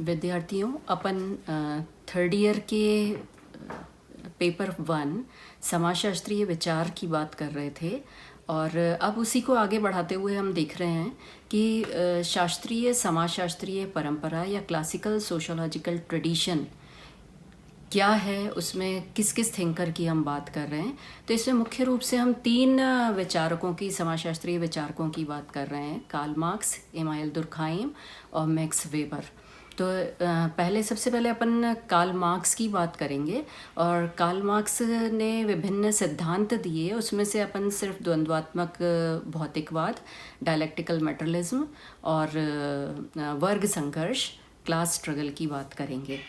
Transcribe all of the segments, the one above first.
विद्यार्थियों, अपन third year के paper 1 समाजशास्त्रीय विचार की बात कर रहे थे और अब उसी को आगे बढ़ाते हुए हम देख रहे हैं कि शास्त्रीय समाजशास्त्रीय परंपरा या क्लासिकल सोशोलॉजिकल ट्रेडिशन क्या है, उसमें किस किस थिंकर की हम बात कर रहे हैं। तो इसमें मुख्य रूप से हम 3 विचारकों की, समाजशास्त्रीय विचारकों की बात कर रहे हैं, कार्ल मार्क्स, इमानुएल दुर्खाइम और मैक्स वेबर। तो पहले सबसे पहले अपन कार्ल मार्क्स की बात करेंगे और कार्ल मार्क्स ने विभिन्न सिद्धांत दिए। उसमें से अपन सिर्फ द्वंद्वात्मक भौतिकवाद, डायलेक्टिकल मेटरलिज्म और वर्ग संघर्ष, क्लास स्ट्रगल की बात करेंगे।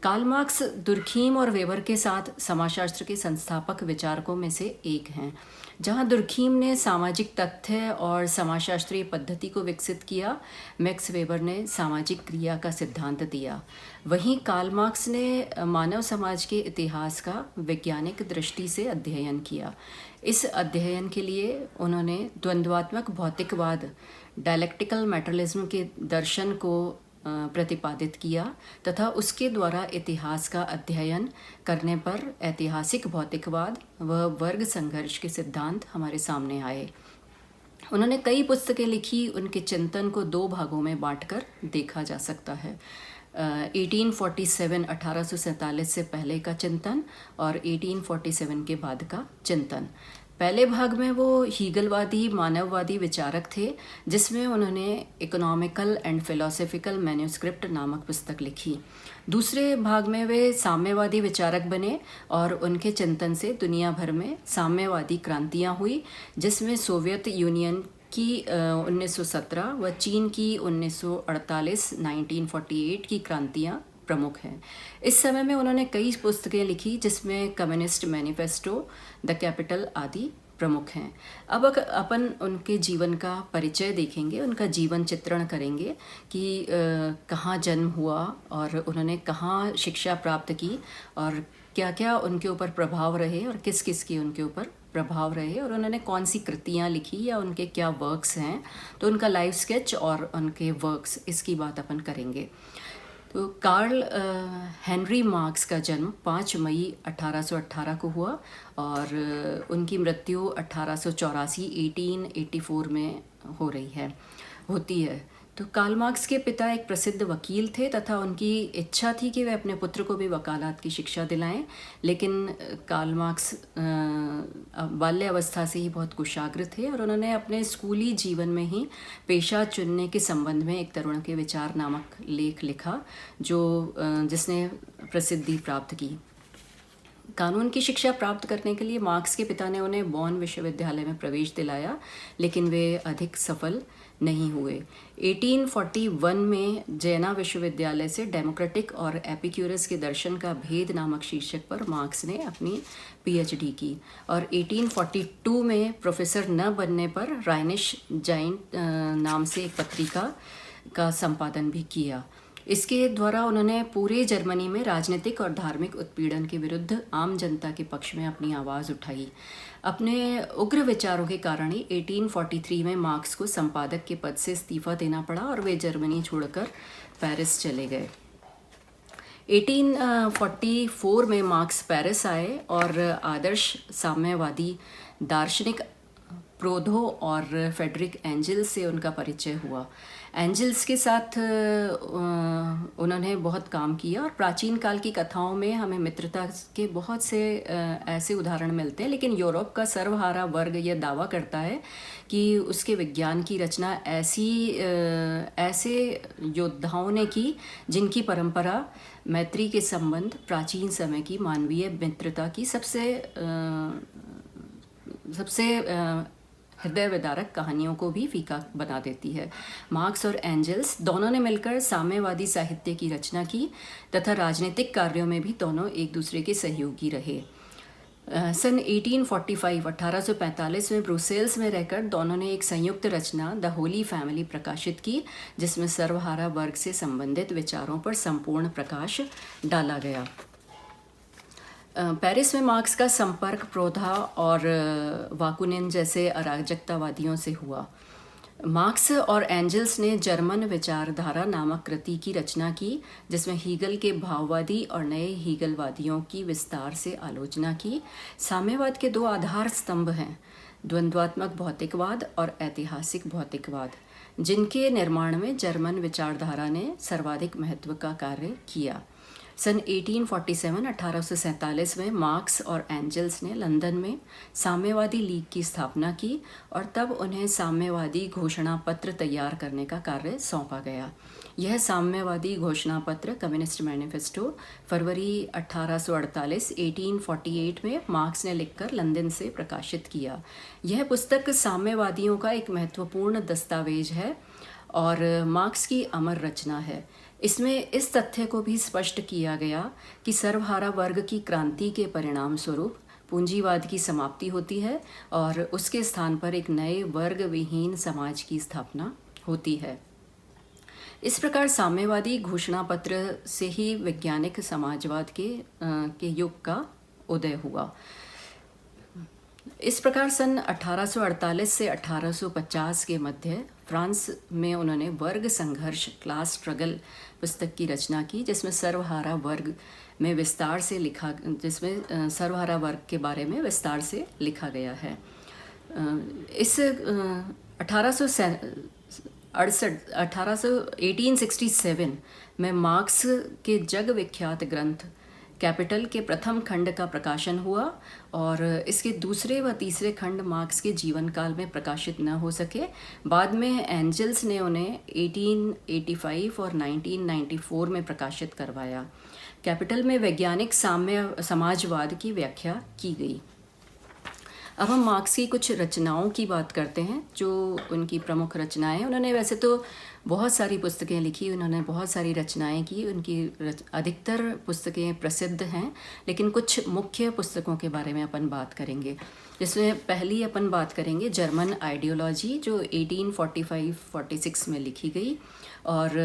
कार्ल मार्क्स दुर्खीम और वेबर के साथ समाजशास्त्र के संस्थापक विचारकों में से एक हैं। जहां दुर्खीम ने सामाजिक तथ्य और समाजशास्त्रीय पद्धति को विकसित किया, मैक्स वेबर ने सामाजिक क्रिया का सिद्धांत दिया। वहीं कार्ल मार्क्स ने मानव समाज के इतिहास का वैज्ञानिक दृष्टि से अध्ययन किया। इस अध्ययन के लिए उन्होंने द्वंद्वात्मक भौतिकवाद, डायलेक्टिकल मेटरलिज्म के दर्शन को प्रतिपादित किया तथा उसके द्वारा इतिहास का अध्ययन करने पर ऐतिहासिक भौतिकवाद व वर्ग संघर्ष के सिद्धांत हमारे सामने आए। उन्होंने कई पुस्तकें लिखी। उनके चिंतन को 2 भागों में बांटकर देखा जा सकता है। 1847 1847 से पहले का चिंतन और 1847 के बाद का चिंतन। पहले भाग में वो हीगलवादी मानववादी विचारक थे, जिसमें उन्होंने इकोनॉमिकल एंड फिलोसॉफिकल मैन्यूस्क्रिप्ट नामक पुस्तक लिखी। दूसरे भाग में वे साम्यवादी विचारक बने और उनके चिंतन से दुनिया भर में साम्यवादी क्रांतियाँ हुई, जिसमें सोवियत यूनियन की 1917 व चीन की 1948 1948 की क्रांतियाँ प्रमुख हैं। इस समय में उन्होंने कई पुस्तकें लिखी, जिसमें कम्युनिस्ट मैनिफेस्टो, द कैपिटल आदि प्रमुख हैं। अब अपन उनके जीवन का परिचय देखेंगे, उनका जीवन चित्रण करेंगे कि कहाँ जन्म हुआ और उन्होंने कहाँ शिक्षा प्राप्त की और क्या क्या उनके ऊपर प्रभाव रहे और किस किस के उनके ऊपर प्रभाव रहे और उन्होंने कौन सी कृतियाँ लिखी या उनके क्या वर्क्स हैं। तो उनका लाइफ स्केच और उनके वर्क्स, इसकी बात अपन करेंगे। तो कार्ल हेनरी मार्क्स का जन्म 5 मई 1818 को हुआ और उनकी मृत्यु 1884 में होती है। तो कार्ल मार्क्स के पिता एक प्रसिद्ध वकील थे तथा उनकी इच्छा थी कि वे अपने पुत्र को भी वकालत की शिक्षा दिलाएं, लेकिन कार्ल मार्क्स बाल्यावस्था से ही बहुत कुशाग्र थे और उन्होंने अपने स्कूली जीवन में ही पेशा चुनने के संबंध में एक तरुण के विचार नामक लेख लिखा, जिसने प्रसिद्धि प्राप्त की। कानून की शिक्षा प्राप्त करने के लिए मार्क्स के पिता ने उन्हें बॉन विश्वविद्यालय में प्रवेश दिलाया, लेकिन वे अधिक सफल नहीं हुए। 1841 में जैना विश्वविद्यालय से डेमोक्रेटिक और एपिक्यूरस के दर्शन का भेद नामक शीर्षक पर मार्क्स ने अपनी पीएचडी की और 1842 में प्रोफेसर न बनने पर राइनिश जाइंट नाम से एक पत्रिका का संपादन भी किया। इसके द्वारा उन्होंने पूरे जर्मनी में राजनीतिक और धार्मिक उत्पीड़न के विरुद्ध आम जनता के पक्ष में अपनी आवाज़ उठाई। अपने उग्र विचारों के कारण ही 1843 में मार्क्स को संपादक के पद से इस्तीफा देना पड़ा और वे जर्मनी छोड़कर पेरिस चले गए। 1844 में मार्क्स पेरिस आए और आदर्श साम्यवादी दार्शनिक प्रोधो और फ्रेडरिक एंजल्स से उनका परिचय हुआ। एंजल्स के साथ उन्होंने बहुत काम किया और प्राचीन काल की कथाओं में हमें मित्रता के बहुत से ऐसे उदाहरण मिलते हैं, लेकिन यूरोप का सर्वहारा वर्ग यह दावा करता है कि उसके विज्ञान की रचना ऐसे योद्धाओं ने की जिनकी परंपरा मैत्री के संबंध प्राचीन समय की मानवीय मित्रता की सबसे हृदय विदारक कहानियों को भी फीका बना देती है। मार्क्स और एंजल्स दोनों ने मिलकर साम्यवादी साहित्य की रचना की तथा राजनीतिक कार्यों में भी दोनों एक दूसरे के सहयोगी रहे। सन 1845 में ब्रुसेल्स में रहकर दोनों ने एक संयुक्त रचना द होली फैमिली प्रकाशित की, जिसमें सर्वहारा वर्ग से संबंधित विचारों पर संपूर्ण प्रकाश डाला गया। पेरिस में मार्क्स का संपर्क प्रोधा और वाकुनिन जैसे अराजकतावादियों से हुआ। मार्क्स और एंजल्स ने जर्मन विचारधारा नामक कृति की रचना की, जिसमें हीगल के भाववादी और नए हीगलवादियों की विस्तार से आलोचना की। साम्यवाद के दो आधार स्तंभ हैं, द्वंद्वात्मक भौतिकवाद और ऐतिहासिक भौतिकवाद, जिनके निर्माण में जर्मन विचारधारा ने सर्वाधिक महत्व का कार्य किया। सन 1847 में मार्क्स और एंजल्स ने लंदन में साम्यवादी लीग की स्थापना की और तब उन्हें साम्यवादी घोषणा पत्र तैयार करने का कार्य सौंपा गया। यह साम्यवादी घोषणा पत्र कम्युनिस्ट मैनिफेस्टो फरवरी 1848 में मार्क्स ने लिखकर लंदन से प्रकाशित किया। यह पुस्तक साम्यवादियों का एक महत्वपूर्ण दस्तावेज है और मार्क्स की अमर रचना है। इसमें इस तथ्य को भी स्पष्ट किया गया कि सर्वहारा वर्ग की क्रांति के परिणाम स्वरूप पूंजीवाद की समाप्ति होती है और उसके स्थान पर एक नए वर्ग विहीन समाज की स्थापना होती है। इस प्रकार साम्यवादी घोषणा पत्र से ही वैज्ञानिक समाजवाद के युग का उदय हुआ। इस प्रकार सन 1848 से 1850 के मध्य फ्रांस में उन्होंने वर्ग संघर्ष क्लास स्ट्रगल पुस्तक की रचना की, जिसमें सर्वहारा वर्ग के बारे में विस्तार से लिखा गया है। इस 1867 में मार्क्स के जग विख्यात ग्रंथ कैपिटल के प्रथम खंड का प्रकाशन हुआ और इसके दूसरे व तीसरे खंड मार्क्स के जीवन काल में प्रकाशित न हो सके। बाद में एंजल्स ने उन्हें 1885 और 1994 में प्रकाशित करवाया। कैपिटल में वैज्ञानिक समाजवाद की व्याख्या की गई। अब हम मार्क्स की कुछ रचनाओं की बात करते हैं, जो उनकी प्रमुख रचनाएं। उन्होंने वैसे तो बहुत सारी पुस्तकें लिखी, उन्होंने बहुत सारी रचनाएं की, उनकी अधिकतर पुस्तकें प्रसिद्ध हैं, लेकिन कुछ मुख्य पुस्तकों के बारे में अपन बात करेंगे। जिसमें पहली अपन बात करेंगे जर्मन आइडियोलॉजी, जो 1845-46 में लिखी गई। और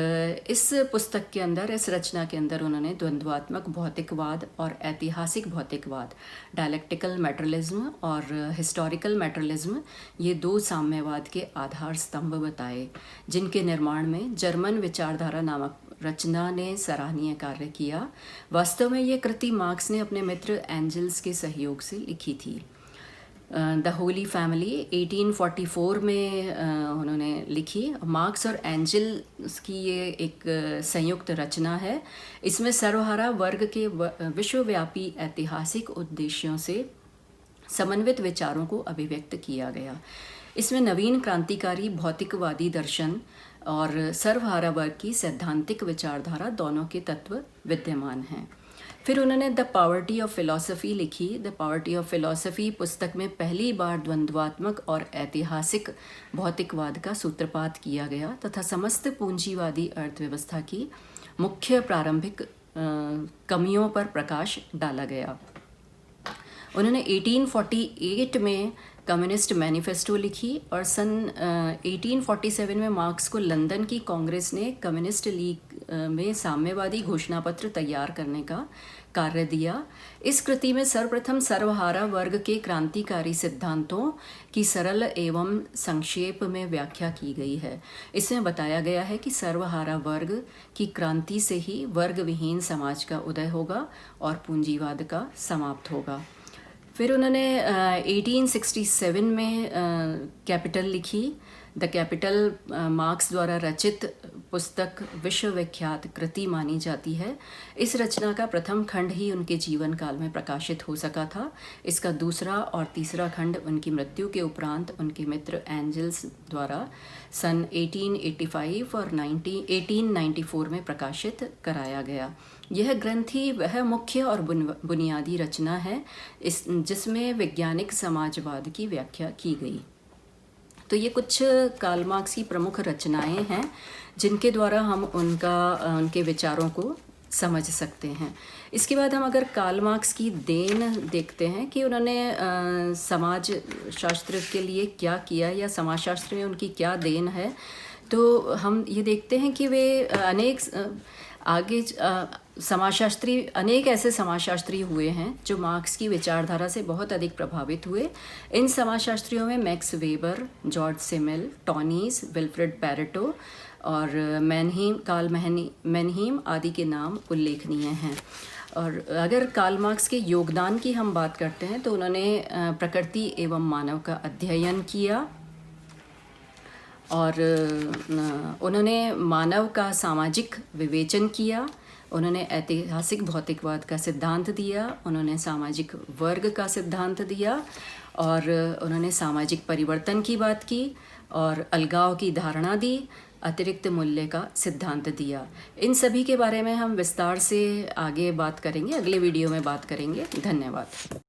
इस पुस्तक के अंदर, इस रचना के अंदर उन्होंने द्वंद्वात्मक भौतिकवाद और ऐतिहासिक भौतिकवाद, डायलेक्टिकल मैटरलिज्म और हिस्टोरिकल मैटरलिज्म, ये दो साम्यवाद के आधार स्तंभ बताए, जिनके निर्माण में जर्मन विचारधारा नामक रचना ने सराहनीय कार्य किया। वास्तव में ये कृति मार्क्स ने अपने मित्र एंजल्स के सहयोग से लिखी थी। द होली फैमिली 1844 में उन्होंने लिखी। मार्क्स और एंजल्स की ये एक संयुक्त रचना है। इसमें सर्वहारा वर्ग के विश्वव्यापी ऐतिहासिक उद्देश्यों से समन्वित विचारों को अभिव्यक्त किया गया। इसमें नवीन क्रांतिकारी भौतिकवादी दर्शन और सर्वहारा वर्ग की सैद्धांतिक विचारधारा दोनों के तत्व विद्यमान हैं। फिर उन्होंने द पॉवर्टी ऑफ फिलॉसफी लिखी। द पॉवर्टी ऑफ फिलॉसफी पुस्तक में पहली बार द्वंद्वात्मक और ऐतिहासिक भौतिकवाद का सूत्रपात किया गया तथा समस्त पूंजीवादी अर्थव्यवस्था की मुख्य प्रारंभिक कमियों पर प्रकाश डाला गया। उन्होंने 1848 में कम्युनिस्ट मैनिफेस्टो लिखी और सन 1847 में मार्क्स को लंदन की कांग्रेस ने कम्युनिस्ट लीग में साम्यवादी घोषणा पत्र तैयार करने का कार्य दिया। इस कृति में सर्वप्रथम सर्वहारा वर्ग के क्रांतिकारी सिद्धांतों की सरल एवं संक्षेप में व्याख्या की गई है। इसमें बताया गया है कि सर्वहारा वर्ग की क्रांति से ही वर्ग विहीन समाज का उदय होगा और पूंजीवाद का समाप्त होगा। फिर उन्होंने 1867 में कैपिटल लिखी। द कैपिटल मार्क्स द्वारा रचित पुस्तक विश्वविख्यात कृति मानी जाती है। इस रचना का प्रथम खंड ही उनके जीवन काल में प्रकाशित हो सका था। इसका दूसरा और तीसरा खंड उनकी मृत्यु के उपरांत उनके मित्र एंजल्स द्वारा सन 1885 और 1894 में प्रकाशित कराया गया। यह ग्रंथ ही वह मुख्य और बुनियादी रचना है जिसमें वैज्ञानिक समाजवाद की व्याख्या की गई। तो ये कुछ कार्ल मार्क्स की प्रमुख रचनाएं हैं जिनके द्वारा हम उनके विचारों को समझ सकते हैं। इसके बाद हम अगर कार्ल मार्क्स की देन देखते हैं कि उन्होंने समाज शास्त्र के लिए क्या किया या समाजशास्त्र में उनकी क्या देन है, तो हम ये देखते हैं कि वे आगे समाजशास्त्री, अनेक ऐसे समाजशास्त्री हुए हैं जो मार्क्स की विचारधारा से बहुत अधिक प्रभावित हुए। इन समाजशास्त्रियों में Max Weber, George Simmel, Tonnies, Wilfred Pareto और कार्ल मैनहीम आदि के नाम उल्लेखनीय हैं। और अगर कार्ल मार्क्स के योगदान की हम बात करते हैं तो उन्होंने प्रकृति एवं मानव का अध्ययन किया और उन्होंने मानव का सामाजिक विवेचन किया। उन्होंने ऐतिहासिक भौतिकवाद का सिद्धांत दिया, उन्होंने सामाजिक वर्ग का सिद्धांत दिया और उन्होंने सामाजिक परिवर्तन की बात की और अलगाव की धारणा दी, अतिरिक्त मूल्य का सिद्धांत दिया। इन सभी के बारे में हम विस्तार से आगे बात करेंगे, अगले वीडियो में बात करेंगे। धन्यवाद।